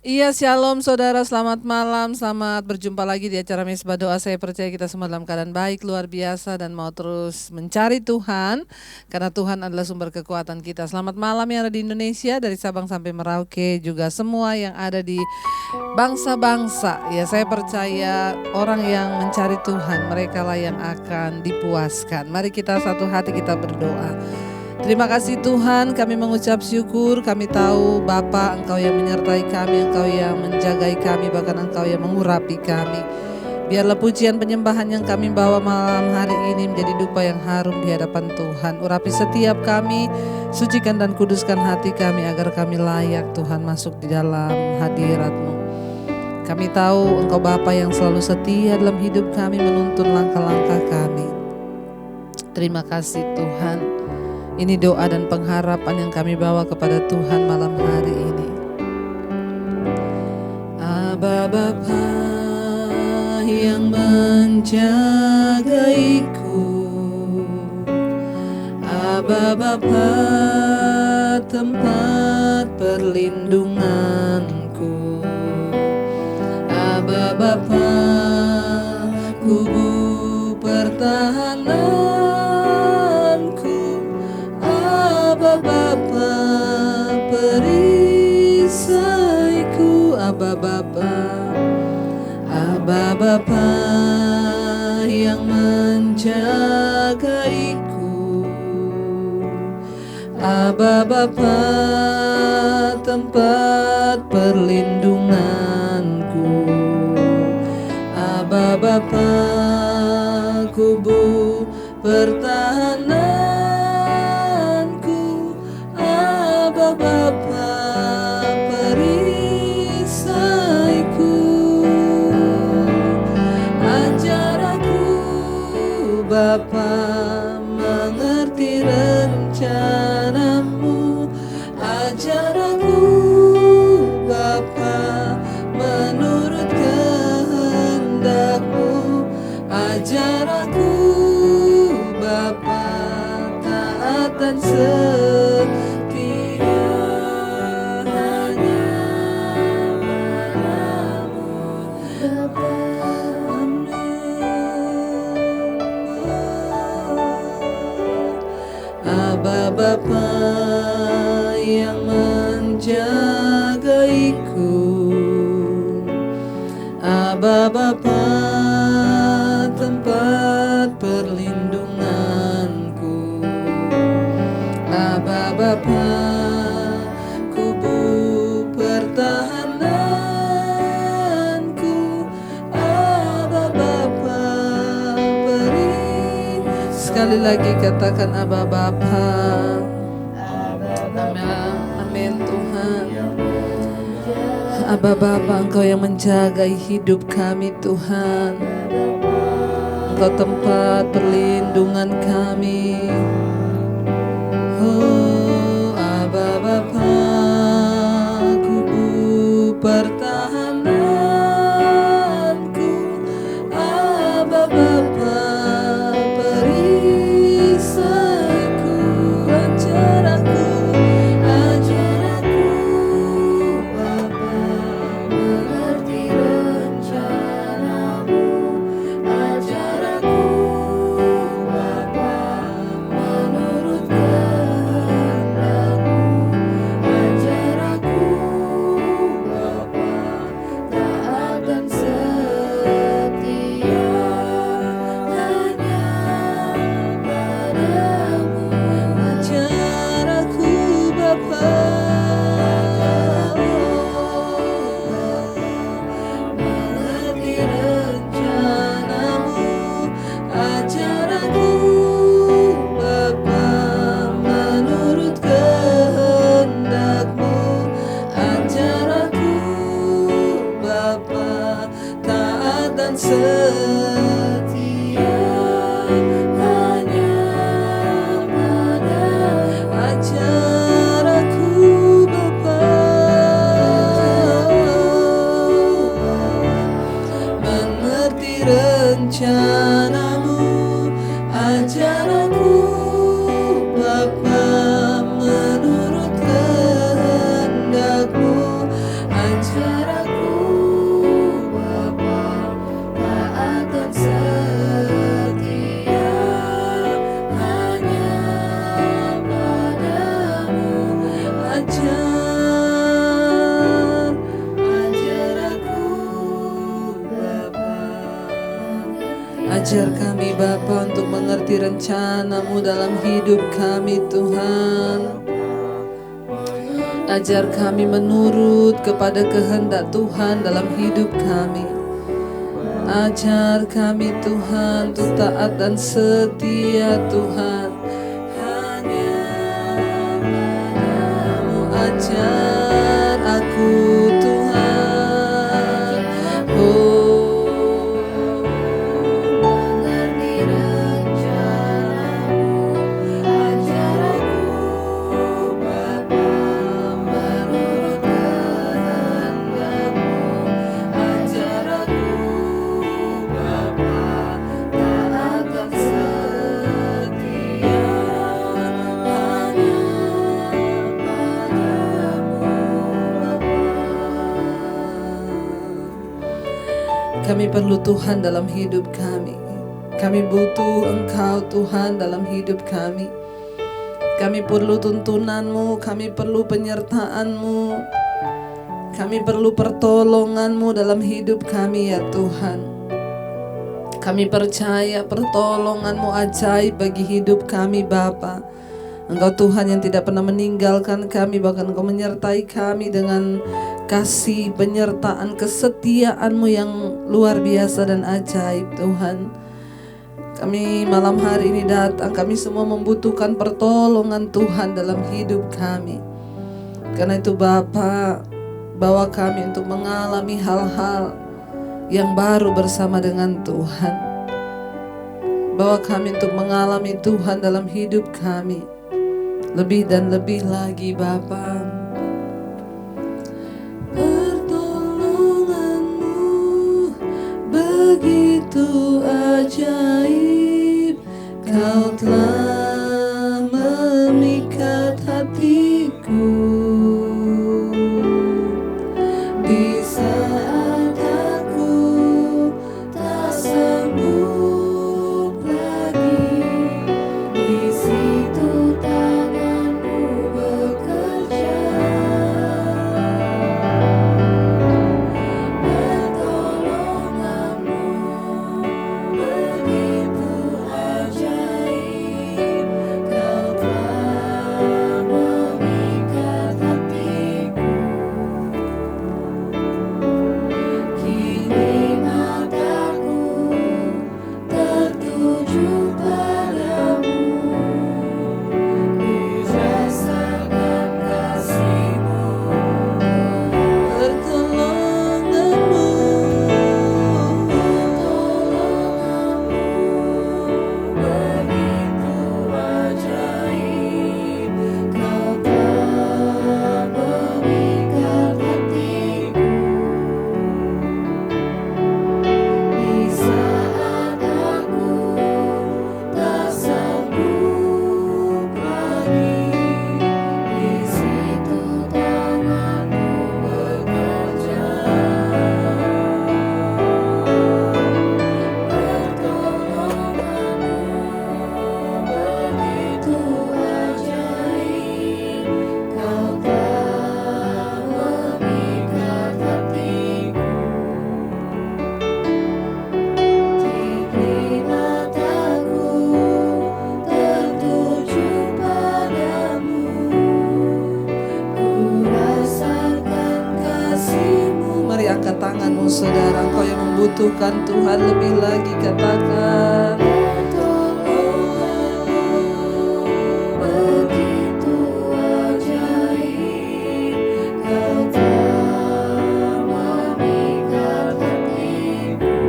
Iya, shalom saudara, selamat malam, selamat berjumpa lagi di acara Misbah Doa. Saya percaya kita semua dalam keadaan baik, luar biasa, dan mau terus mencari Tuhan, karena Tuhan adalah sumber kekuatan kita. Selamat malam yang ada di Indonesia, dari Sabang sampai Merauke, juga semua yang ada di bangsa-bangsa. Ya, saya percaya orang yang mencari Tuhan, mereka lah yang akan dipuaskan. Mari kita satu hati kita berdoa. Terima kasih Tuhan, kami mengucap syukur, kami tahu Bapa Engkau yang menyertai kami, Engkau yang menjagai kami, bahkan Engkau yang mengurapi kami. Biarlah pujian penyembahan yang kami bawa malam hari ini menjadi dupa yang harum di hadapan Tuhan. Urapi setiap kami, sucikan dan kuduskan hati kami agar kami layak Tuhan masuk di dalam hadirat-Mu. Kami tahu Engkau Bapa yang selalu setia dalam hidup kami, menuntun langkah-langkah kami. Terima kasih Tuhan. Ini doa dan pengharapan yang kami bawa kepada Tuhan malam hari ini. Aba Bapa yang menjagaiku, Aba Bapa tempat perlindunganku, Aba Bapa kubu pertahanan, Aba Bapa perisaiku, Aba Bapa, Aba Bapa yang menjagaiku, Aba Bapa tempat perlindunganku, Aba Bapa kubu pertahanan, Bapa perisaiku. Ajar aku Bapa mengerti rencana-Mu, ajar aku Bapa menurut kehendak-Mu, ajar aku Bapa taat dan setia Bapa yang menjagaiku, Aba Bapa tempat perlindunganku, Aba Bapa kubu pertahananku, Aba Bapa peri. Sekali lagi katakan Aba Bapa. Amin Tuhan. Aba Bapa, Engkau yang menjagai hidup kami Tuhan. Engkau tempat perlindungan kami. Oh Aba Bapa kubu pertahananku, Aba Bapa perisaiku, ajar aku Bapa mengerti rencana-Mu, ajar aku Bapa Ajar kami Bapa untuk mengerti rencana-Mu dalam hidup kami Tuhan. Ajar kami menurut kepada kehendak Tuhan dalam hidup kami. Ajar kami Tuhan untuk taat dan setia Tuhan. Hanya Padamu ajar aku Tuhan. Oh, mengerti rencana-Mu. Ajar aku Bapa menurut kehendak-Mu. Ajar aku Bapa taat dan setia hanya Padamu Bapa. Kami perlu Tuhan dalam hidup kami. Kami butuh Engkau Tuhan dalam hidup kami. Kami perlu tuntunan-Mu, kami perlu penyertaan-Mu. Kami perlu pertolongan-Mu dalam hidup kami ya Tuhan. Kami percaya pertolongan-Mu ajaib bagi hidup kami Bapa. Engkau Tuhan yang tidak pernah meninggalkan kami, bahkan Engkau menyertai kami dengan kasih, penyertaan, kesetiaan-Mu yang luar biasa dan ajaib Tuhan. Kami malam hari ini datang, kami semua membutuhkan pertolongan Tuhan dalam hidup kami. Karena itu Bapa, bawa kami untuk mengalami hal-hal yang baru bersama dengan Tuhan. Bawa kami untuk mengalami Tuhan dalam hidup kami. Lebih dan lebih lagi Bapa. Pertolongan-Mu begitu ajaib. Kau telah memikat hatiku. Di saat aku tak sanggup lagi, di situ tangan-Mu bekerja. Pertolongan-Mu begitu ajaib. Kau telah memikat hatiku. Kini mataku tertuju padamu. Dirasakan kasih-Mu. Pertolongan-Mu begitu ajaib. Kau telah memikat hatiku. Di saat aku tak sanggup lagi, di situ tangan-Mu bekerja. Pertolongan-Mu begitu ajaib. Kau telah memikat hatiku. Kini mataku tertuju padamu. Ku rasakan kasih-Mu. Mari angkat tanganmu saudara, engkau yang membutuhkan Tuhan lebih lagi, katakan. Begitu ajaib. Kau telah memikat hatiku.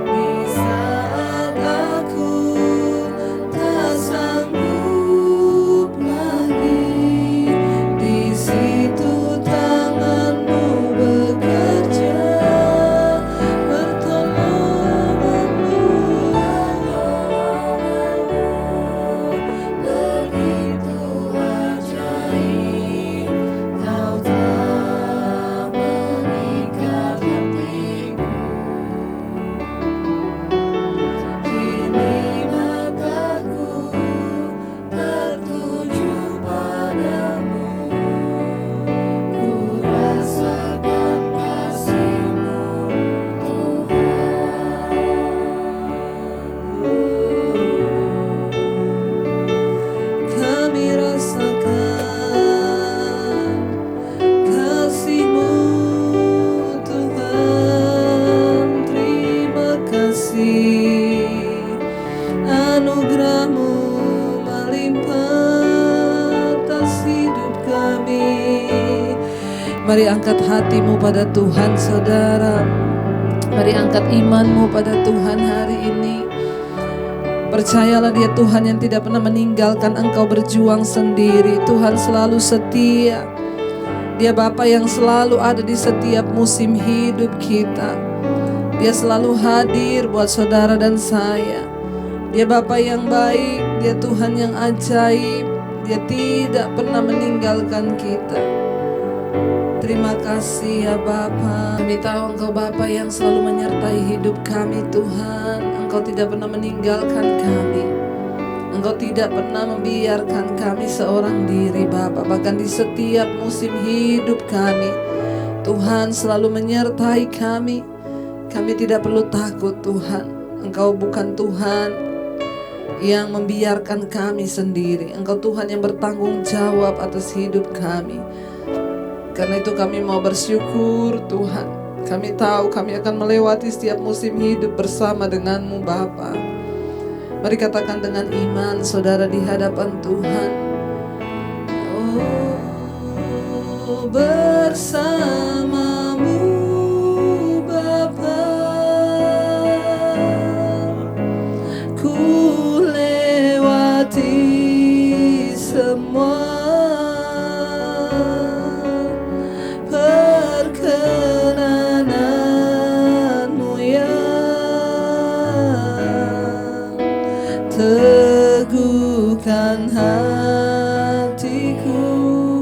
Di saat aku tak sanggup lagi, di situ tangan-Mu bekerja. Pertolongan Mari angkat hatimu pada Tuhan, saudara. Mari angkat imanmu pada Tuhan hari ini. Percayalah Dia Tuhan yang tidak pernah meninggalkan engkau berjuang sendiri. Tuhan selalu setia. Dia Bapa yang selalu ada di setiap musim hidup kita. Dia selalu hadir buat saudara dan saya. Dia Bapa yang baik, Dia Tuhan yang ajaib. Dia tidak pernah meninggalkan kita. Terima kasih ya Bapa. Kami tahu Engkau Bapa yang selalu menyertai hidup kami Tuhan. Engkau tidak pernah meninggalkan kami. Engkau tidak pernah membiarkan kami seorang diri Bapa. Bahkan di setiap musim hidup kami, Tuhan selalu menyertai kami. Kami tidak perlu takut Tuhan. Engkau bukan Tuhan yang membiarkan kami sendiri. Engkau Tuhan yang bertanggung jawab atas hidup kami. Karena itu kami mau bersyukur Tuhan. Kami tahu kami akan melewati setiap musim hidup bersama dengan-Mu Bapa. Mari katakan dengan iman saudara di hadapan Tuhan. Oh, bersama-Mu Bapa, ku lewati semua perkenananmu yang teguhkan hatiku.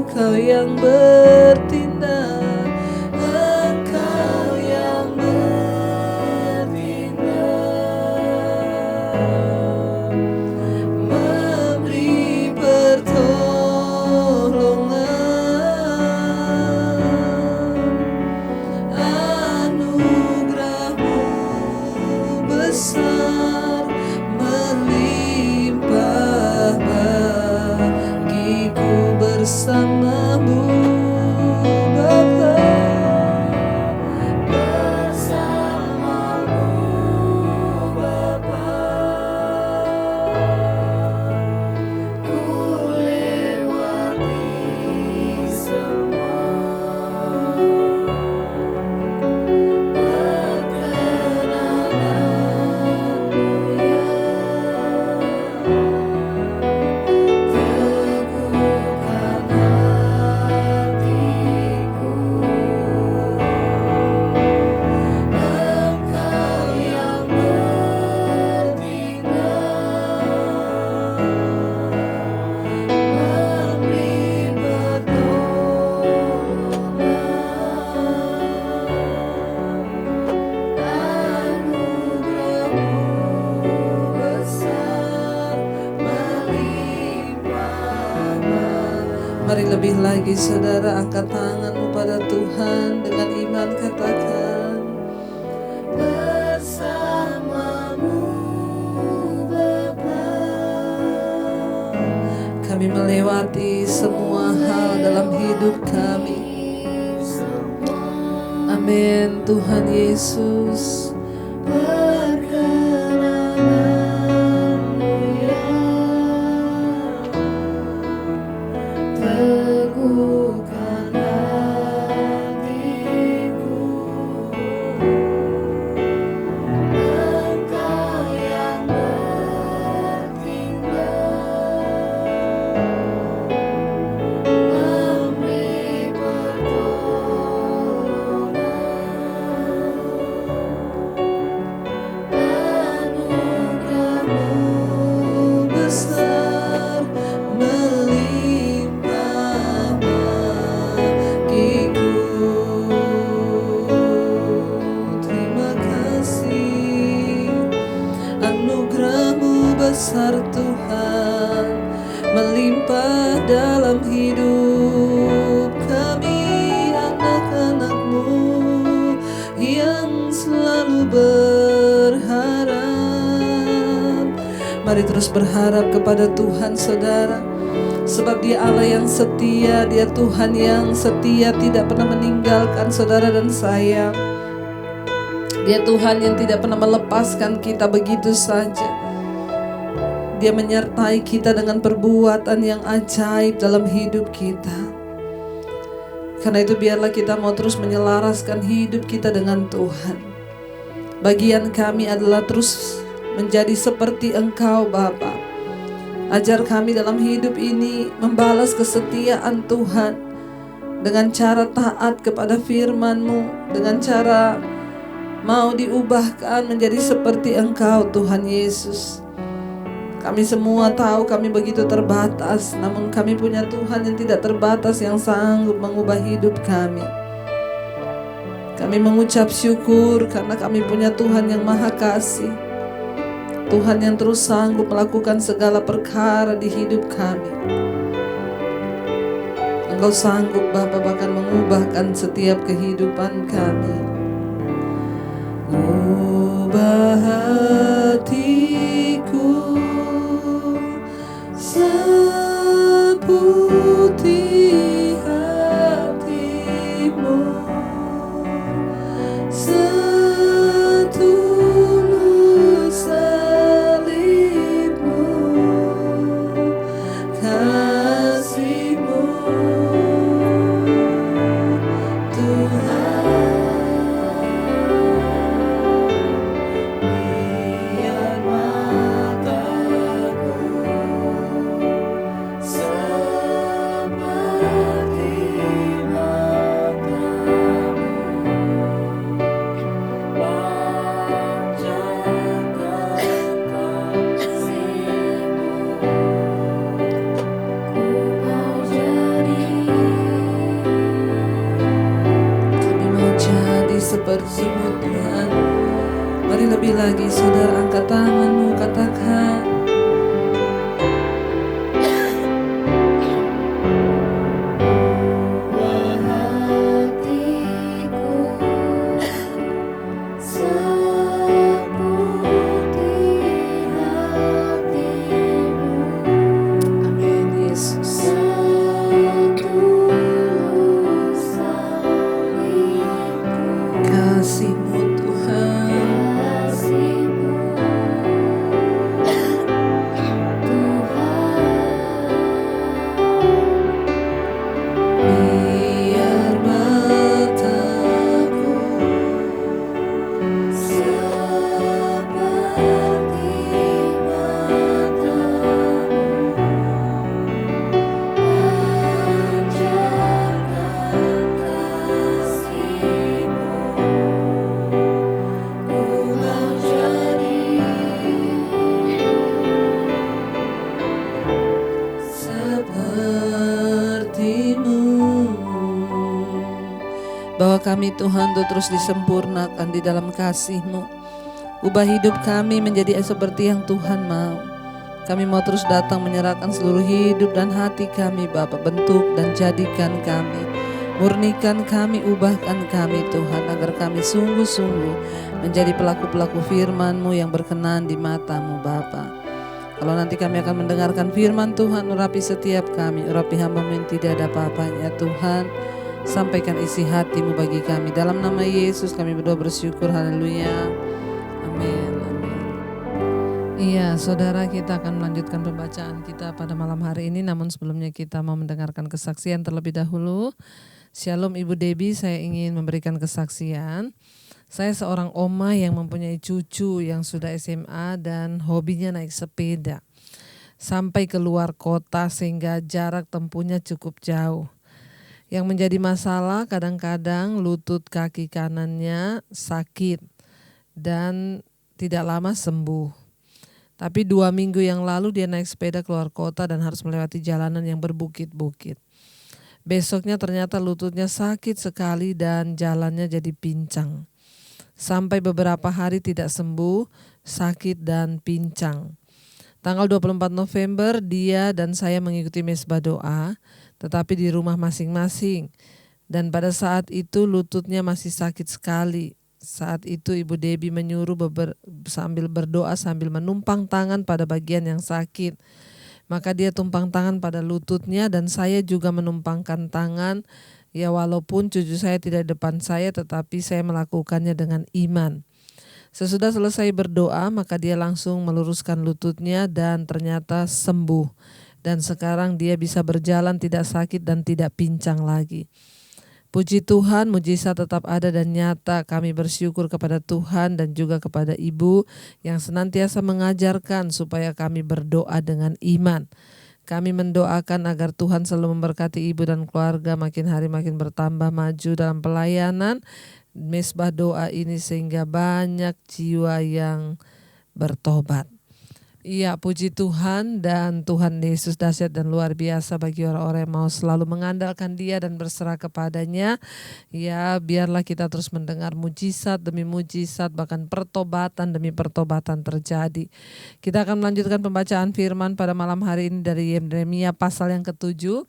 Kau yang bertindak, Engkau yang bertindak, memberi pertolongan. Anugerah-Mu besar, melimpah bagiku bersama-Mu Bapa. Bersama-Mu Bapa, ku lewati semua perkenananmu Mari lebih lagi saudara, angkat tanganmu pada Tuhan dengan iman, katakan bersama-Mu Bapa. Kami melewati semua hal dalam hidup kami. Amin Tuhan Yesus. Teguhkan hatiku, Engkau yang bertindak, memberi pertolongan. Anugerah-Mu besar, melimpah bagiku. Terima kasih. Anugerah-Mu besar Tuhan, melimpah dalam hidup kami, anak-anak-Mu yang selalu berharap. Mari terus berharap kepada Tuhan saudara. Sebab Dia Allah yang setia, Dia Tuhan yang setia, tidak pernah meninggalkan saudara dan saya. Dia Tuhan yang tidak pernah melepaskan kita begitu saja. Dia menyertai kita dengan perbuatan yang ajaib dalam hidup kita. Karena itu biarlah kita mau terus menyelaraskan hidup kita dengan Tuhan. Bagian kami adalah terus menjadi seperti Engkau Bapa. Ajar kami dalam hidup ini membalas kesetiaan Tuhan dengan cara taat kepada firman-Mu, dengan cara mau diubahkan menjadi seperti Engkau Tuhan Yesus. Kami semua tahu kami begitu terbatas, namun kami punya Tuhan yang tidak terbatas yang sanggup mengubah hidup kami. Kami mengucap syukur karena kami punya Tuhan yang Maha Kasih. Tuhan yang terus sanggup melakukan segala perkara di hidup kami. Engkau sanggup Bapa bahkan mengubahkan setiap kehidupan kami. Ubah hatiku seputih hati-Mu, setulus salib-Mu, kasih-Mu, Tuhan. Biar mataku seperti-Mu Tuhan. Mari lebih lagi saudara angkat tangan-Mu, katakan kasih-Mu Tuhan. Biar mataku seperti mata-Mu, panjangkan kasih-Mu. Bahwa kami Tuhan untuk terus disempurnakan di dalam kasih-Mu. Ubah hidup kami menjadi seperti yang Tuhan mau. Kami mau terus datang menyerahkan seluruh hidup dan hati kami Bapa. Bentuk dan jadikan kami, murnikan kami, ubahkan kami Tuhan, agar kami sungguh-sungguh menjadi pelaku-pelaku firman-Mu yang berkenan di mata-Mu Bapa. Kalau nanti kami akan mendengarkan firman Tuhan, urapi setiap kami, urapi hamba-Mu yang tidak ada apa-apanya Tuhan. Sampaikan isi hati-Mu bagi kami. Dalam nama Yesus kami berdoa bersyukur. Haleluya. Amin. Amin. Iya, saudara, kita akan melanjutkan pembacaan kita pada malam hari ini. Namun sebelumnya kita mau mendengarkan kesaksian terlebih dahulu. Shalom Ibu Debbie, saya ingin memberikan kesaksian. Saya seorang oma yang mempunyai cucu yang sudah SMA dan hobinya naik sepeda. Sampai keluar kota sehingga jarak tempuhnya cukup jauh. Yang menjadi masalah kadang-kadang lutut kaki kanannya sakit dan tidak lama sembuh. Tapi 2 minggu yang lalu dia naik sepeda keluar kota dan harus melewati jalanan yang berbukit-bukit. Besoknya ternyata lututnya sakit sekali dan jalannya jadi pincang. Sampai beberapa hari tidak sembuh, sakit dan pincang. Tanggal 24 November dia dan saya mengikuti mesbah doa, tetapi di rumah masing-masing. Dan pada saat itu lututnya masih sakit sekali. Saat itu Ibu Debbie menyuruh sambil berdoa sambil menumpang tangan pada bagian yang sakit. Maka dia tumpang tangan pada lututnya dan saya juga menumpangkan tangan. Ya walaupun cucu saya tidak di depan saya, tetapi saya melakukannya dengan iman. Sesudah selesai berdoa maka dia langsung meluruskan lututnya dan ternyata sembuh. Dan sekarang dia bisa berjalan tidak sakit dan tidak pincang lagi. Puji Tuhan, mujizat tetap ada dan nyata. Kami bersyukur kepada Tuhan dan juga kepada Ibu yang senantiasa mengajarkan supaya kami berdoa dengan iman. Kami mendoakan agar Tuhan selalu memberkati Ibu dan keluarga makin hari makin bertambah maju dalam pelayanan Mesbah Doa ini sehingga banyak jiwa yang bertobat. Iya, puji Tuhan, dan Tuhan Yesus dahsyat dan luar biasa bagi orang-orang yang mau selalu mengandalkan Dia dan berserah kepadanya. Ya, biarlah kita terus mendengar mujizat demi mujizat, bahkan pertobatan demi pertobatan terjadi. Kita akan melanjutkan pembacaan firman pada malam hari ini dari Yeremia pasal yang ke-7.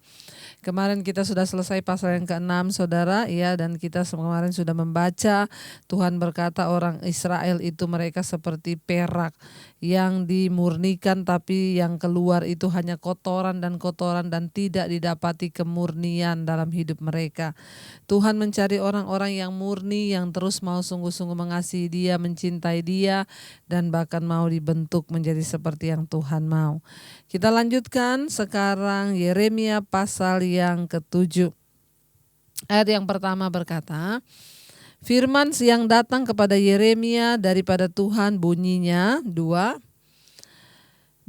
Kemarin kita sudah selesai pasal yang ke-6, saudara, ya, dan kita kemarin sudah membaca Tuhan berkata orang Israel itu mereka seperti perak yang dimurnikan, tapi yang keluar itu hanya kotoran dan tidak didapati kemurnian dalam hidup mereka. Tuhan mencari orang-orang yang murni, yang terus mau sungguh-sungguh mengasihi Dia, mencintai Dia, dan bahkan mau dibentuk menjadi seperti yang Tuhan mau. Kita lanjutkan sekarang Yeremia pasal yang ke-7. Ayat yang pertama berkata, firman yang datang kepada Yeremia daripada Tuhan bunyinya, 2.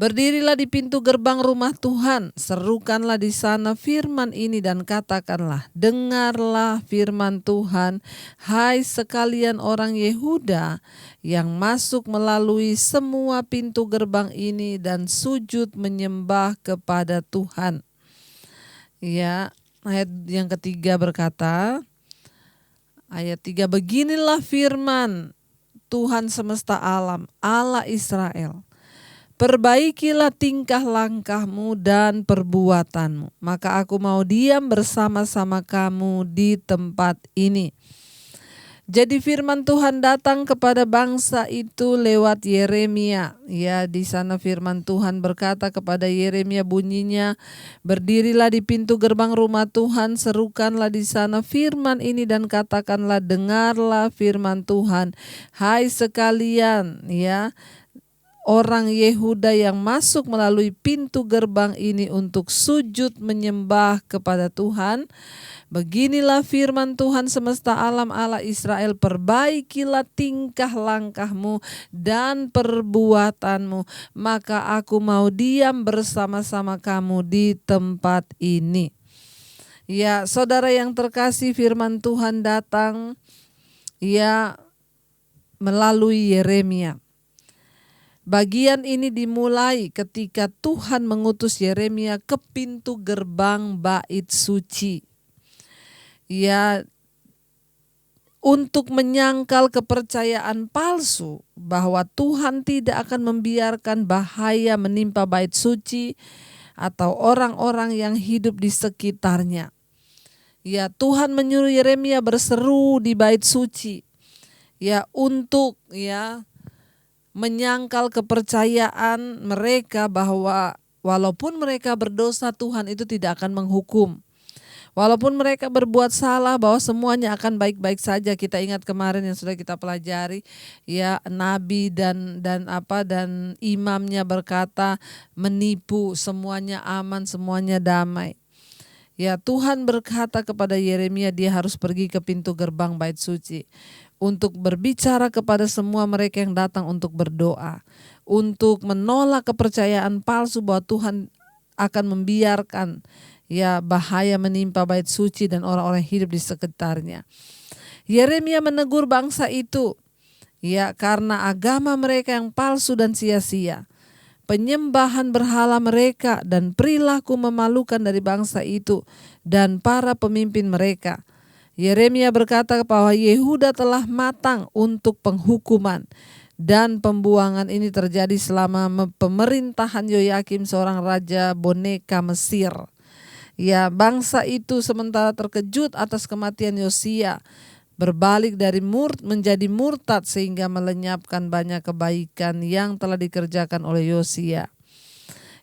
Berdirilah di pintu gerbang rumah Tuhan, serukanlah di sana firman ini dan katakanlah, dengarlah firman Tuhan, hai sekalian orang Yehuda yang masuk melalui semua pintu gerbang ini dan sujud menyembah kepada Tuhan. Ya, ayat yang ketiga berkata, ayat 3, beginilah firman Tuhan semesta alam, Allah Israel. Perbaikilah tingkah langkahmu dan perbuatanmu, maka aku mau diam bersama-sama kamu di tempat ini. Jadi firman Tuhan datang kepada bangsa itu lewat Yeremia. Ya, di sana firman Tuhan berkata kepada Yeremia bunyinya, berdirilah di pintu gerbang rumah Tuhan, serukanlah di sana firman ini dan katakanlah, dengarlah firman Tuhan, hai sekalian, ya, orang Yehuda yang masuk melalui pintu gerbang ini untuk sujud menyembah kepada Tuhan. Beginilah firman Tuhan semesta alam Allah Israel, perbaikilah tingkah langkahmu dan perbuatanmu, maka aku mau diam bersama-sama kamu di tempat ini. Ya, saudara yang terkasih, firman Tuhan datang ya melalui Yeremia. Bagian ini dimulai ketika Tuhan mengutus Yeremia ke pintu gerbang bait suci. Ya, untuk menyangkal kepercayaan palsu bahwa Tuhan tidak akan membiarkan bahaya menimpa bait suci atau orang-orang yang hidup di sekitarnya. Ya, Tuhan menyuruh Yeremia berseru di bait suci. Ya, untuk menyangkal kepercayaan mereka bahwa walaupun mereka berdosa, Tuhan itu tidak akan menghukum. Walaupun mereka berbuat salah, bahwa semuanya akan baik-baik saja. Kita ingat kemarin yang sudah kita pelajari, ya, nabi dan imamnya berkata menipu, semuanya aman, semuanya damai. Ya, Tuhan berkata kepada Yeremia dia harus pergi ke pintu gerbang bait suci untuk berbicara kepada semua mereka yang datang untuk berdoa, untuk menolak kepercayaan palsu bahwa Tuhan akan membiarkan bahaya menimpa bait suci dan orang-orang yang hidup di sekitarnya. Yeremia menegur bangsa itu karena agama mereka yang palsu dan sia-sia, penyembahan berhala mereka dan perilaku memalukan dari bangsa itu dan para pemimpin mereka. Yeremia berkata bahwa Yehuda telah matang untuk penghukuman, dan pembuangan ini terjadi selama pemerintahan Yoyakim seorang raja boneka Mesir. Ya, bangsa itu sementara terkejut atas kematian Yosia, berbalik dari menjadi murtad sehingga melenyapkan banyak kebaikan yang telah dikerjakan oleh Yosia.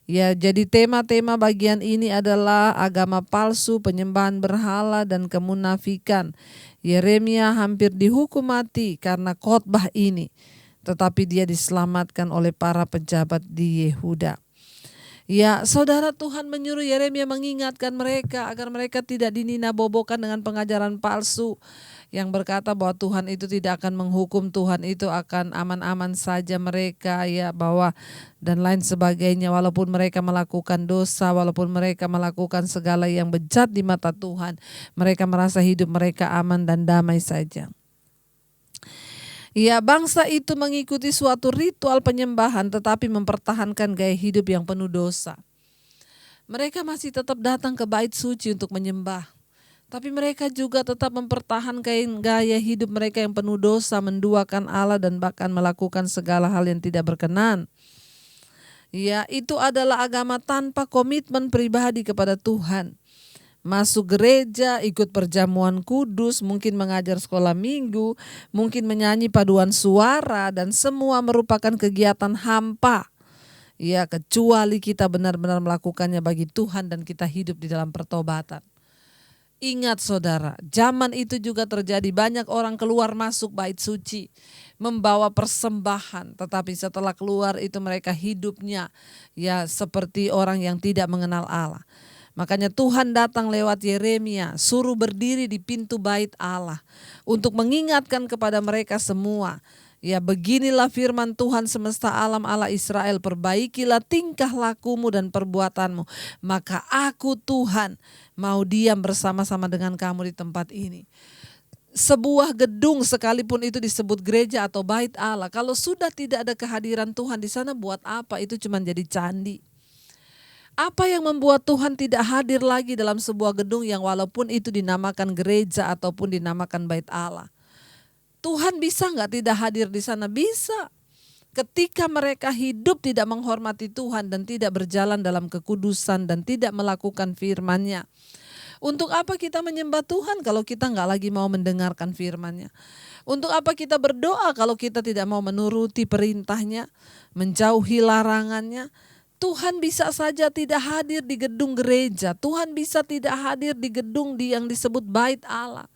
Ya, jadi tema-tema bagian ini adalah agama palsu, penyembahan berhala, dan kemunafikan. Yeremia hampir dihukum mati karena khotbah ini, tetapi dia diselamatkan oleh para pejabat di Yehuda. Ya, saudara, Tuhan menyuruh Yeremia mengingatkan mereka agar mereka tidak dininabobokan dengan pengajaran palsu yang berkata bahwa Tuhan itu tidak akan menghukum, Tuhan itu akan aman-aman saja mereka, ya, bahwa dan lain sebagainya. Walaupun mereka melakukan dosa, walaupun mereka melakukan segala yang bejat di mata Tuhan, mereka merasa hidup mereka aman dan damai saja. Ya, bangsa itu mengikuti suatu ritual penyembahan tetapi mempertahankan gaya hidup yang penuh dosa. Mereka masih tetap datang ke bait suci untuk menyembah. Tapi mereka juga tetap mempertahankan gaya hidup mereka yang penuh dosa, menduakan Allah dan bahkan melakukan segala hal yang tidak berkenan. Ya, itu adalah agama tanpa komitmen pribadi kepada Tuhan. Masuk gereja, ikut perjamuan kudus, mungkin mengajar sekolah minggu, mungkin menyanyi paduan suara, dan semua merupakan kegiatan hampa. Ya, kecuali kita benar-benar melakukannya bagi Tuhan dan kita hidup di dalam pertobatan. Ingat saudara, zaman itu juga terjadi, banyak orang keluar masuk bait suci membawa persembahan, tetapi setelah keluar itu mereka hidupnya ya seperti orang yang tidak mengenal Allah. Makanya Tuhan datang lewat Yeremia, suruh berdiri di pintu bait Allah untuk mengingatkan kepada mereka semua. Ya, beginilah firman Tuhan semesta alam, Allah Israel, perbaikilah tingkah lakumu dan perbuatanmu, maka aku Tuhan mau diam bersama-sama dengan kamu di tempat ini. Sebuah gedung sekalipun itu disebut gereja atau bait Allah, kalau sudah tidak ada kehadiran Tuhan di sana, buat apa? Itu cuma jadi candi. Apa yang membuat Tuhan tidak hadir lagi dalam sebuah gedung yang walaupun itu dinamakan gereja ataupun dinamakan bait Allah? Tuhan bisa nggak tidak hadir di sana? Bisa. Ketika mereka hidup tidak menghormati Tuhan dan tidak berjalan dalam kekudusan dan tidak melakukan firman-Nya. Untuk apa kita menyembah Tuhan kalau kita nggak lagi mau mendengarkan firman-Nya? Untuk apa kita berdoa kalau kita tidak mau menuruti perintah-Nya, menjauhi larangan-Nya? Tuhan bisa saja tidak hadir di gedung gereja. Tuhan bisa tidak hadir di gedung yang disebut bait Allah.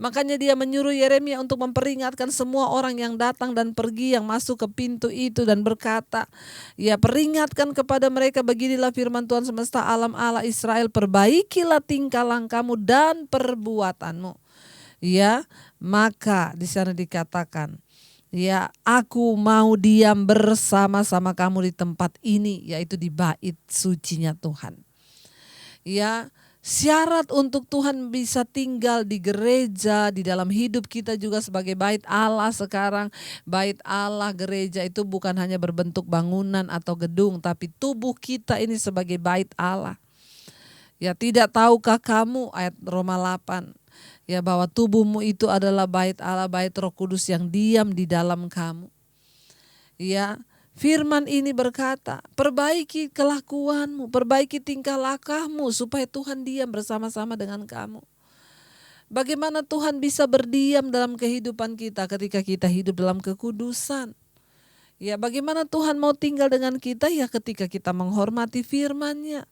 Makanya dia menyuruh Yeremia untuk memperingatkan semua orang yang datang dan pergi, yang masuk ke pintu itu, dan berkata, ya, peringatkan kepada mereka, beginilah firman Tuhan semesta alam, Allah Israel, perbaikilah tingkah langkahmu dan perbuatanmu. Ya, maka di sana dikatakan, ya, aku mau diam bersama-sama kamu di tempat ini, yaitu di bait sucinya Tuhan. Ya, syarat untuk Tuhan bisa tinggal di gereja, di dalam hidup kita juga sebagai bait Allah sekarang. Bait Allah, gereja itu bukan hanya berbentuk bangunan atau gedung, tapi tubuh kita ini sebagai bait Allah. Ya, tidak tahukah kamu, ayat Roma 8, ya, bahwa tubuhmu itu adalah bait Allah, bait Roh Kudus yang diam di dalam kamu. Ya, firman ini berkata, perbaiki kelakuanmu, perbaiki tingkah lakumu supaya Tuhan diam bersama-sama dengan kamu. Bagaimana Tuhan bisa berdiam dalam kehidupan kita ketika kita hidup dalam kekudusan? Ya, bagaimana Tuhan mau tinggal dengan kita? Ya, ketika kita menghormati firman-Nya.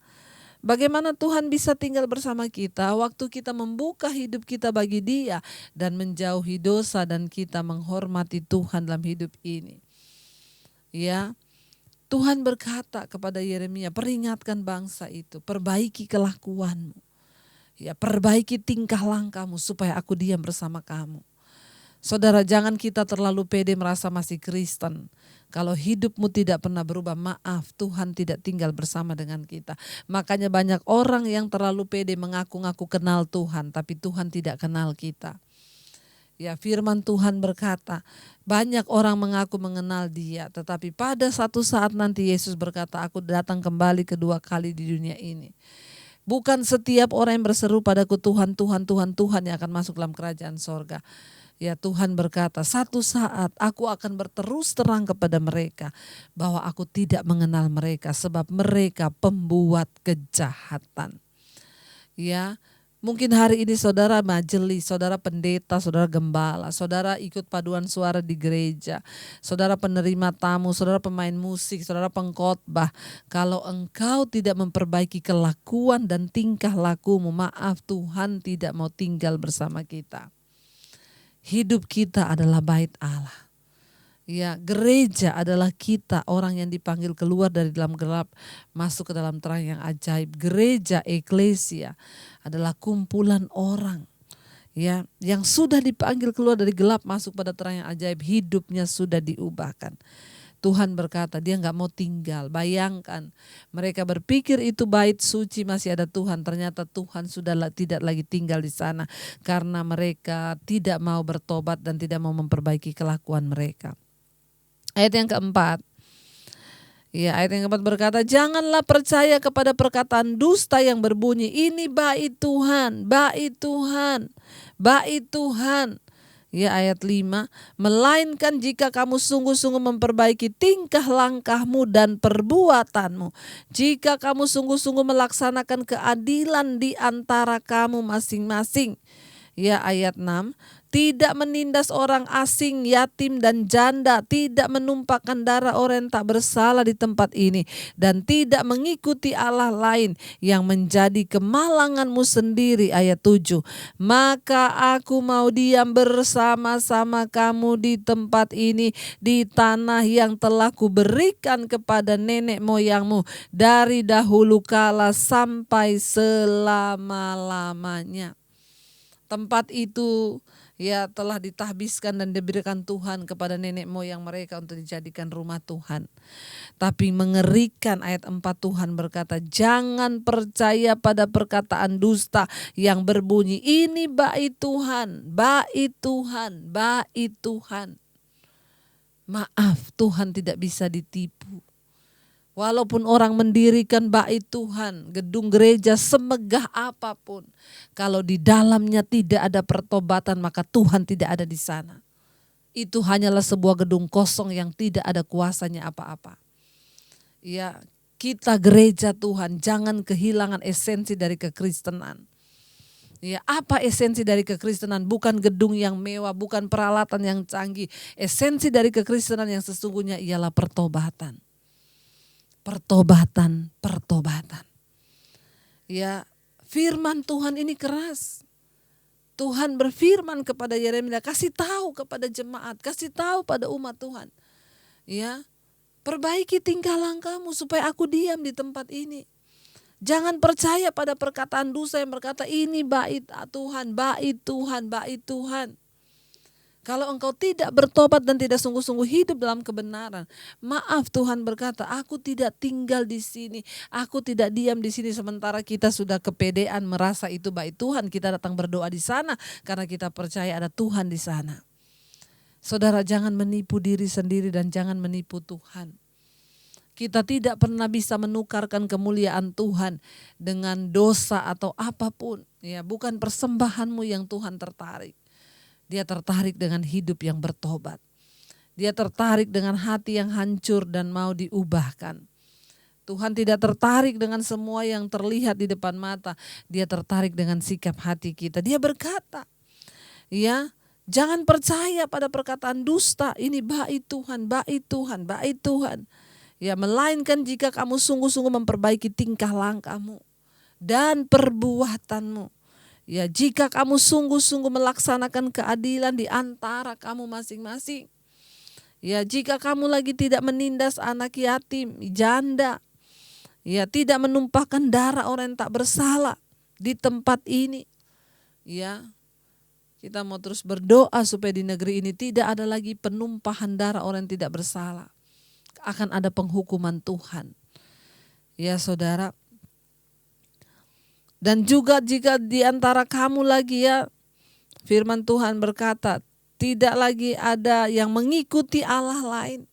Bagaimana Tuhan bisa tinggal bersama kita waktu kita membuka hidup kita bagi Dia dan menjauhi dosa dan kita menghormati Tuhan dalam hidup ini. Ya, Tuhan berkata kepada Yeremia, peringatkan bangsa itu, perbaiki kelakuanmu. Ya, perbaiki tingkah langkahmu supaya aku diam bersama kamu. Saudara, jangan kita terlalu pede merasa masih Kristen. Kalau hidupmu tidak pernah berubah, maaf, Tuhan tidak tinggal bersama dengan kita. Makanya banyak orang yang terlalu pede mengaku-ngaku kenal Tuhan, tapi Tuhan tidak kenal kita. Ya, firman Tuhan berkata, banyak orang mengaku mengenal Dia, tetapi pada satu saat nanti Yesus berkata, aku datang kembali kedua kali di dunia ini. Bukan setiap orang yang berseru padaku Tuhan, Tuhan, Tuhan, Tuhan yang akan masuk dalam kerajaan sorga. Ya, Tuhan berkata, satu saat aku akan berterus terang kepada mereka bahwa aku tidak mengenal mereka sebab mereka pembuat kejahatan. Ya, mungkin hari ini saudara majelis, saudara pendeta, saudara gembala, saudara ikut paduan suara di gereja, saudara penerima tamu, saudara pemain musik, saudara pengkhotbah. Kalau engkau tidak memperbaiki kelakuan dan tingkah lakumu, maaf, Tuhan tidak mau tinggal bersama kita. Hidup kita adalah bait Allah. Ya, gereja adalah kita, orang yang dipanggil keluar dari dalam gelap, masuk ke dalam terang yang ajaib. Gereja, eklesia adalah kumpulan orang ya yang sudah dipanggil keluar dari gelap masuk pada terang yang ajaib, hidupnya sudah diubahkan. Tuhan berkata dia nggak mau tinggal. Bayangkan mereka berpikir itu bait suci masih ada Tuhan, ternyata Tuhan sudah tidak lagi tinggal di sana karena mereka tidak mau bertobat dan tidak mau memperbaiki kelakuan mereka. Ayat yang keempat. Ya, ayat yang keempat berkata, janganlah percaya kepada perkataan dusta yang berbunyi, ini bait Tuhan, bait Tuhan, bait Tuhan. Ya, ayat 5, melainkan jika kamu sungguh-sungguh memperbaiki tingkah langkahmu dan perbuatanmu, jika kamu sungguh-sungguh melaksanakan keadilan di antara kamu masing-masing. Ya, ayat 6, tidak menindas orang asing, yatim dan janda, tidak menumpahkan darah orang yang tak bersalah di tempat ini, dan tidak mengikuti Allah lain yang menjadi kemalanganmu sendiri. Ayat 7, maka aku mau diam bersama-sama kamu di tempat ini, di tanah yang telah kuberikan kepada nenek moyangmu dari dahulu kala sampai selama-lamanya. Tempat itu ya telah ditahbiskan dan diberikan Tuhan kepada nenek moyang mereka untuk dijadikan rumah Tuhan. Tapi mengerikan ayat 4 Tuhan berkata, jangan percaya pada perkataan dusta yang berbunyi, ini bait Tuhan, bait Tuhan, bait Tuhan. Maaf, Tuhan tidak bisa ditipu. Walaupun orang mendirikan bait Tuhan, gedung gereja semegah apapun, kalau di dalamnya tidak ada pertobatan maka Tuhan tidak ada di sana. Itu hanyalah sebuah gedung kosong yang tidak ada kuasanya apa-apa. Ya, kita gereja Tuhan jangan kehilangan esensi dari kekristenan. Ya, apa esensi dari kekristenan? Bukan gedung yang mewah, bukan peralatan yang canggih. Esensi dari kekristenan yang sesungguhnya ialah pertobatan. Pertobatan. Ya, firman Tuhan ini keras. Tuhan berfirman kepada Yeremia, kasih tahu kepada jemaat, kasih tahu pada umat Tuhan. Ya, perbaiki tingkah langkahmu supaya aku diam di tempat ini. Jangan percaya pada perkataan dusta yang berkata ini bait Tuhan, bait Tuhan, bait Tuhan. Kalau engkau tidak bertobat dan tidak sungguh-sungguh hidup dalam kebenaran, maaf Tuhan berkata, aku tidak tinggal di sini, aku tidak diam di sini sementara kita sudah kepedean merasa itu bait Tuhan, kita datang berdoa di sana karena kita percaya ada Tuhan di sana. Saudara, jangan menipu diri sendiri dan jangan menipu Tuhan. Kita tidak pernah bisa menukarkan kemuliaan Tuhan dengan dosa atau apapun. Ya, bukan persembahanmu yang Tuhan tertarik. Dia tertarik dengan hidup yang bertobat. Dia tertarik dengan hati yang hancur dan mau diubahkan. Tuhan tidak tertarik dengan semua yang terlihat di depan mata. Dia tertarik dengan sikap hati kita. Dia berkata, ya, jangan percaya pada perkataan dusta. Ini bait Tuhan, bait Tuhan, bait Tuhan. Ya, melainkan jika kamu sungguh-sungguh memperbaiki tingkah langkahmu dan perbuatanmu. Ya, jika kamu sungguh-sungguh melaksanakan keadilan di antara kamu masing-masing. Ya, jika kamu lagi tidak menindas anak yatim, janda. Ya, tidak menumpahkan darah orang yang tak bersalah di tempat ini. Ya, kita mau terus berdoa supaya di negeri ini tidak ada lagi penumpahan darah orang yang tidak bersalah. Akan ada penghukuman Tuhan. Ya, saudara. Dan juga jika di antara kamu lagi ya, firman Tuhan berkata, tidak lagi ada yang mengikuti Allah lain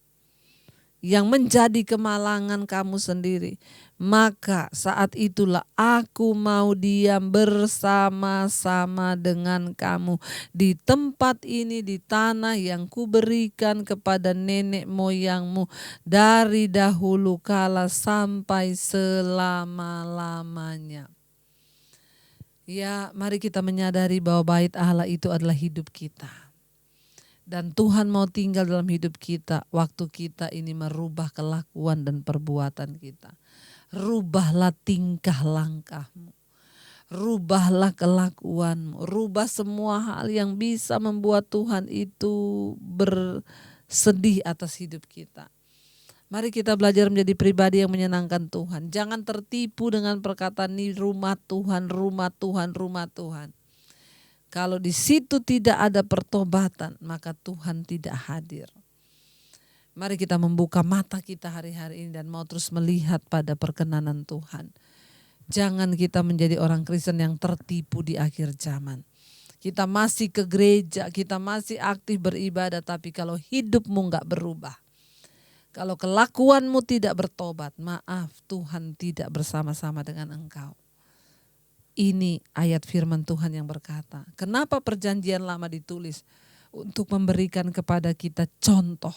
yang menjadi kemalangan kamu sendiri. Maka saat itulah aku mau diam bersama-sama dengan kamu di tempat ini, di tanah yang kuberikan kepada nenek moyangmu dari dahulu kala sampai selama-lamanya. Ya, mari kita menyadari bahwa bait Allah itu adalah hidup kita. Dan Tuhan mau tinggal dalam hidup kita waktu kita ini merubah kelakuan dan perbuatan kita. Rubahlah tingkah langkahmu. Rubahlah kelakuanmu. Rubah semua hal yang bisa membuat Tuhan itu sedih atas hidup kita. Mari kita belajar menjadi pribadi yang menyenangkan Tuhan. Jangan tertipu dengan perkataan ini rumah Tuhan, rumah Tuhan, rumah Tuhan. Kalau di situ tidak ada pertobatan, maka Tuhan tidak hadir. Mari kita membuka mata kita hari-hari ini dan mau terus melihat pada perkenanan Tuhan. Jangan kita menjadi orang Kristen yang tertipu di akhir zaman. Kita masih ke gereja, kita masih aktif beribadah, tapi kalau hidupmu enggak berubah, kalau kelakuanmu tidak bertobat, maaf, Tuhan tidak bersama-sama dengan engkau. Ini ayat firman Tuhan yang berkata, kenapa perjanjian lama ditulis? Untuk memberikan kepada kita contoh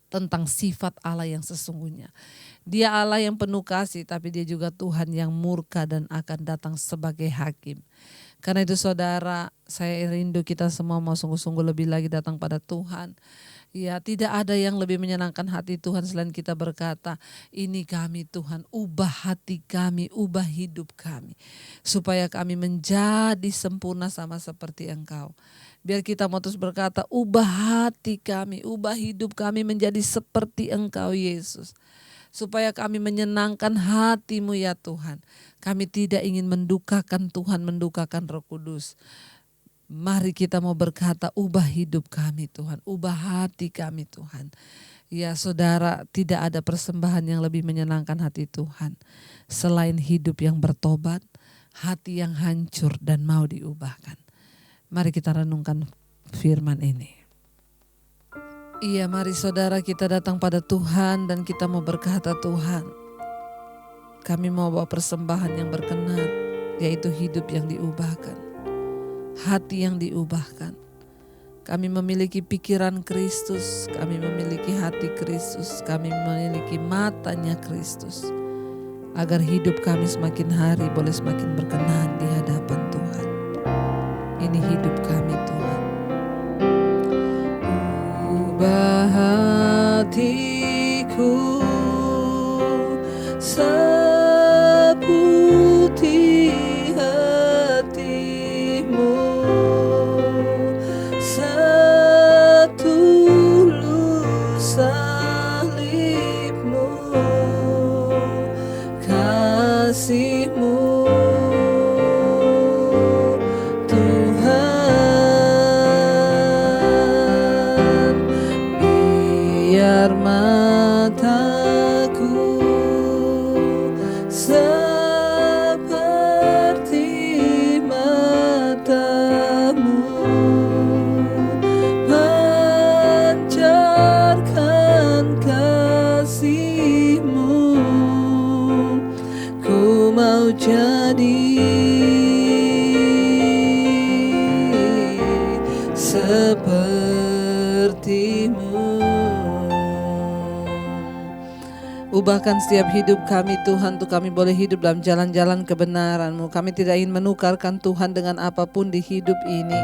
tentang sifat Allah yang sesungguhnya. Dia Allah yang penuh kasih, tapi dia juga Tuhan yang murka dan akan datang sebagai hakim. Karena itu saudara, saya rindu kita semua mau sungguh-sungguh lebih lagi datang pada Tuhan. Ya, tidak ada yang lebih menyenangkan hati Tuhan selain kita berkata, ini kami Tuhan, ubah hati kami, ubah hidup kami. Supaya kami menjadi sempurna sama seperti Engkau. Biar kita mau terus berkata, ubah hati kami, ubah hidup kami menjadi seperti Engkau Yesus. Supaya kami menyenangkan hati-Mu ya Tuhan. Kami tidak ingin mendukakan Tuhan, mendukakan Roh Kudus. Mari kita mau berkata, ubah hidup kami Tuhan, ubah hati kami Tuhan. Ya saudara, tidak ada persembahan yang lebih menyenangkan hati Tuhan. Selain hidup yang bertobat, hati yang hancur dan mau diubahkan. Mari kita renungkan firman ini. Iya, mari saudara kita datang pada Tuhan dan kita mau berkata, Tuhan, kami mau bawa persembahan yang berkenan, yaitu hidup yang diubahkan. Hati yang diubahkan. Kami memiliki pikiran Kristus, kami memiliki hati Kristus, kami memiliki matanya Kristus. Agar hidup kami semakin hari boleh semakin berkenan di hadapan Tuhan. Ini hidup kami Tuhan. Ubah hatiku seputih Ubahkan setiap hidup kami Tuhan, untuk kami boleh hidup dalam jalan-jalan kebenaran-Mu. Kami tidak ingin menukarkan Tuhan dengan apapun di hidup ini.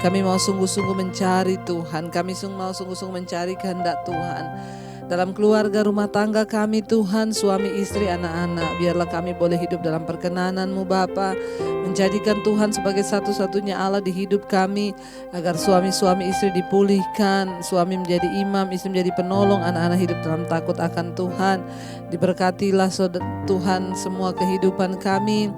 Kami mau sungguh-sungguh mencari Tuhan. Kami mau sungguh-sungguh mencari kehendak Tuhan. Dalam keluarga rumah tangga kami Tuhan, suami istri anak-anak, biarlah kami boleh hidup dalam perkenanan-Mu Bapa. Menjadikan Tuhan sebagai satu-satunya Allah di hidup kami, agar suami-suami istri dipulihkan, suami menjadi imam, istri menjadi penolong, anak-anak hidup dalam takut akan Tuhan. Diberkatilah Tuhan semua kehidupan kami.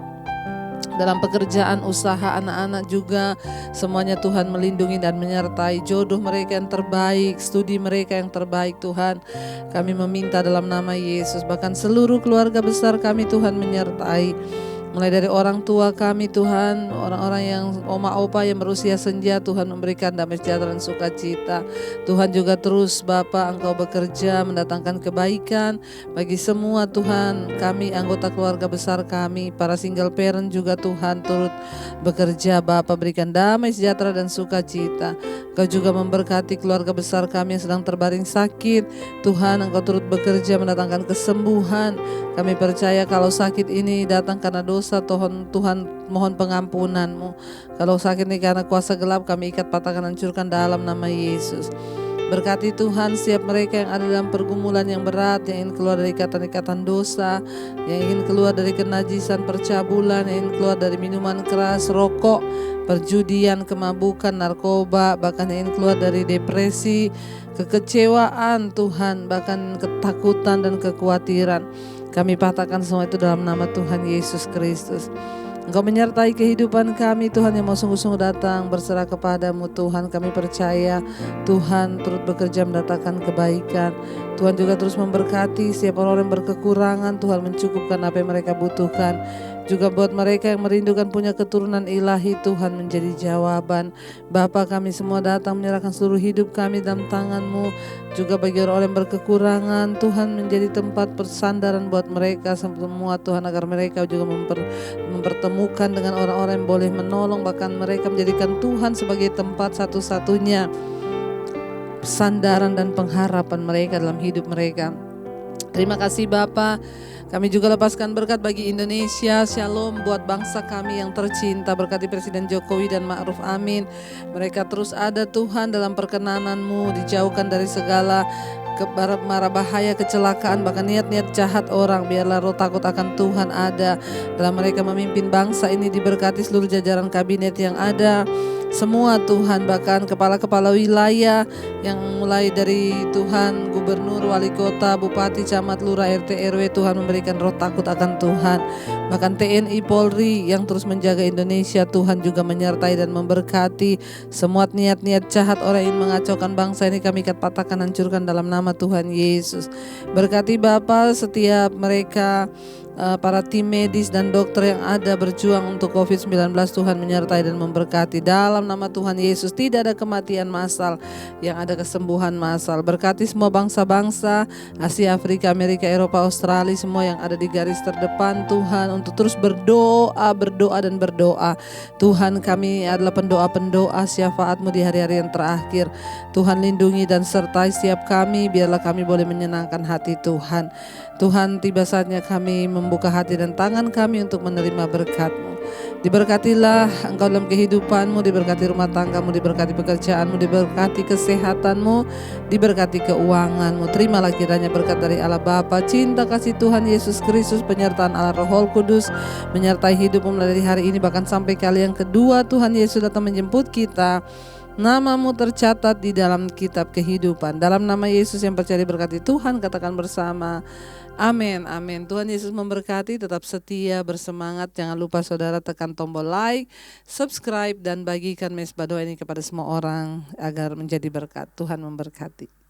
Dalam pekerjaan, usaha, anak-anak juga semuanya Tuhan melindungi dan menyertai jodoh mereka yang terbaik, studi mereka yang terbaik Tuhan. Kami meminta dalam nama Yesus, bahkan seluruh keluarga besar kami Tuhan menyertai. Mulai dari orang tua kami Tuhan, orang-orang yang oma opa yang berusia senja, Tuhan memberikan damai sejahtera dan sukacita. Tuhan juga terus Bapa Engkau bekerja mendatangkan kebaikan bagi semua Tuhan. Kami anggota keluarga besar kami, para single parent juga Tuhan turut bekerja Bapa, berikan damai sejahtera dan sukacita. Engkau juga memberkati keluarga besar kami yang sedang terbaring sakit. Tuhan Engkau turut bekerja mendatangkan kesembuhan. Kami percaya kalau sakit ini datang karena dosa, Tuhan mohon pengampunan-Mu. Kalau sakit ini karena kuasa gelap, kami ikat, patahkan, hancurkan dalam nama Yesus. Berkati Tuhan setiap mereka yang ada dalam pergumulan yang berat, yang ingin keluar dari ikatan-ikatan dosa, yang ingin keluar dari kenajisan percabulan, yang ingin keluar dari minuman keras, rokok. perjudian, kemabukan, narkoba, bahkan yang ingin keluar dari depresi, kekecewaan Tuhan, bahkan ketakutan dan kekhawatiran. Kami patahkan semua itu dalam nama Tuhan Yesus Kristus. Engkau menyertai kehidupan kami Tuhan, yang mau sungguh-sungguh datang berserah kepadamu Tuhan. Kami percaya Tuhan turut bekerja mendatangkan kebaikan. Tuhan juga terus memberkati setiap orang yang berkekurangan. Tuhan mencukupkan apa yang mereka butuhkan. Juga buat mereka yang merindukan punya keturunan ilahi, Tuhan menjadi jawaban. Bapa, kami semua datang menyerahkan seluruh hidup kami dalam tangan-Mu. Juga bagi orang-orang yang berkekurangan, Tuhan menjadi tempat persandaran buat mereka semua Tuhan, agar mereka juga mempertemukan dengan orang-orang yang boleh menolong. Bahkan mereka menjadikan Tuhan sebagai tempat satu-satunya sandaran dan pengharapan mereka dalam hidup mereka. Terima kasih Bapa. Kami juga lepaskan berkat bagi Indonesia, shalom buat bangsa kami yang tercinta. Berkati Presiden Jokowi dan Ma'ruf Amin. Mereka terus ada Tuhan dalam perkenanan-Mu, dijauhkan dari segala mara bahaya, kecelakaan, bahkan niat-niat jahat orang. Biarlah roh takut akan Tuhan ada dalam mereka memimpin bangsa ini. Diberkati seluruh jajaran kabinet yang ada semua Tuhan, bahkan kepala-kepala wilayah yang mulai dari Tuhan gubernur, wali kota, bupati, camat, lurah, RT, RW. Tuhan memberikan roh takut akan Tuhan. Bahkan TNI, Polri yang terus menjaga Indonesia, Tuhan juga menyertai dan memberkati. Semua niat-niat jahat orang yang mengacaukan bangsa ini kami ikat, patahkan, hancurkan dalam nama Tuhan Yesus. Berkati Bapa setiap mereka, para tim medis dan dokter yang ada berjuang untuk COVID-19. Tuhan menyertai dan memberkati dalam nama Tuhan Yesus. Tidak ada kematian massal, yang ada kesembuhan massal. Berkati semua bangsa-bangsa Asia, Afrika, Amerika, Eropa, Australia, semua yang ada di garis terdepan Tuhan, untuk terus berdoa dan berdoa. Tuhan, kami adalah pendoa-pendoa syafaat-Mu di hari-hari yang terakhir. Tuhan, lindungi dan sertai setiap kami, biarlah kami boleh menyenangkan hati Tuhan. Tuhan, tiba saatnya kami membuka hati dan tangan kami untuk menerima berkat-Mu. Diberkatilah Engkau dalam kehidupan-Mu, diberkati rumah tangga-Mu, diberkati pekerjaan-Mu, diberkati kesehatan-Mu, diberkati keuangan-Mu. Terimalah kiranya berkat dari Allah Bapa, cinta kasih Tuhan Yesus Kristus, penyertaan Allah Roh Kudus menyertai hidup-Mu mulai dari hari ini bahkan sampai kali yang kedua Tuhan Yesus datang menjemput kita. Nama-Mu tercatat di dalam kitab kehidupan. Dalam nama Yesus yang percaya diberkati Tuhan, katakan bersama, amin, amin. Tuhan Yesus memberkati, tetap setia, bersemangat. Jangan lupa saudara tekan tombol like, subscribe, dan bagikan mesbah doa ini kepada semua orang agar menjadi berkat. Tuhan memberkati.